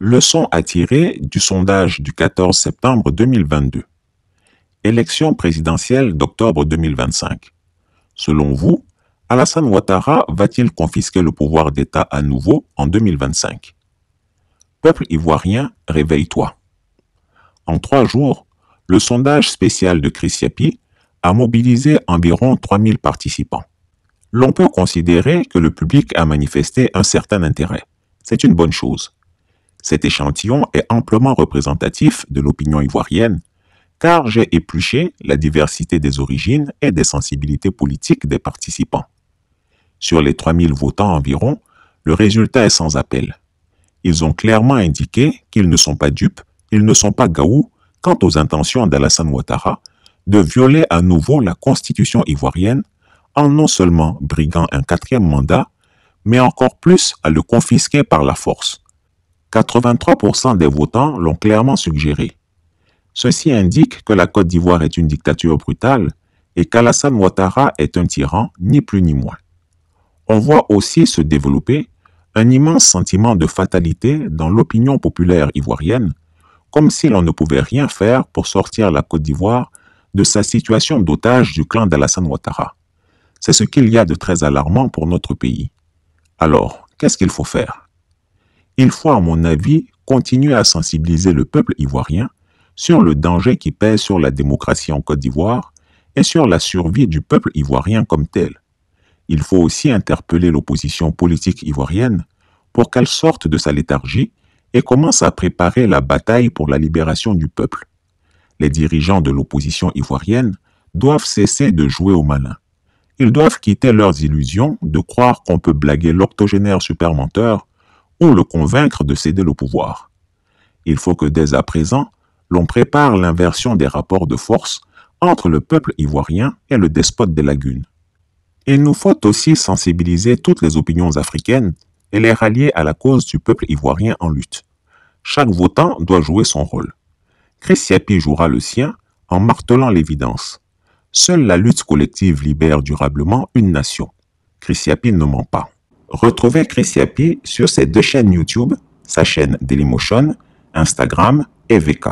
Leçon à tirer du sondage du 14 septembre 2022. Élection présidentielle d'octobre 2025. Selon vous, Alassane Ouattara va-t-il confisquer le pouvoir d'État à nouveau en 2025? Peuple ivoirien, réveille-toi. En 3 jours, le sondage spécial de Chris Yapi a mobilisé environ 3000 participants. L'on peut considérer que le public a manifesté un certain intérêt. C'est une bonne chose. Cet échantillon est amplement représentatif de l'opinion ivoirienne, car j'ai épluché la diversité des origines et des sensibilités politiques des participants. Sur les 3000 votants environ, le résultat est sans appel. Ils ont clairement indiqué qu'ils ne sont pas dupes, ils ne sont pas gaous quant aux intentions d'Alassane Ouattara de violer à nouveau la constitution ivoirienne en non seulement briguant un 4e mandat, mais encore plus à le confisquer par la force. 83% des votants l'ont clairement suggéré. Ceci indique que la Côte d'Ivoire est une dictature brutale et qu'Alassane Ouattara est un tyran, ni plus ni moins. On voit aussi se développer un immense sentiment de fatalité dans l'opinion populaire ivoirienne, comme si l'on ne pouvait rien faire pour sortir la Côte d'Ivoire de sa situation d'otage du clan d'Alassane Ouattara. C'est ce qu'il y a de très alarmant pour notre pays. Alors, qu'est-ce qu'il faut faire? Il faut, à mon avis, continuer à sensibiliser le peuple ivoirien sur le danger qui pèse sur la démocratie en Côte d'Ivoire et sur la survie du peuple ivoirien comme tel. Il faut aussi interpeller l'opposition politique ivoirienne pour qu'elle sorte de sa léthargie et commence à préparer la bataille pour la libération du peuple. Les dirigeants de l'opposition ivoirienne doivent cesser de jouer au malin. Ils doivent quitter leurs illusions de croire qu'on peut blaguer l'octogénaire supermenteur ou le convaincre de céder le pouvoir. Il faut que dès à présent, l'on prépare l'inversion des rapports de force entre le peuple ivoirien et le despote des lagunes. Il nous faut aussi sensibiliser toutes les opinions africaines et les rallier à la cause du peuple ivoirien en lutte. Chaque votant doit jouer son rôle. Chris Yapi jouera le sien en martelant l'évidence. Seule la lutte collective libère durablement une nation. Chris Yapi ne ment pas. Retrouvez Chris Yapi sur ses 2 chaînes YouTube, sa chaîne Dailymotion, Instagram et VK.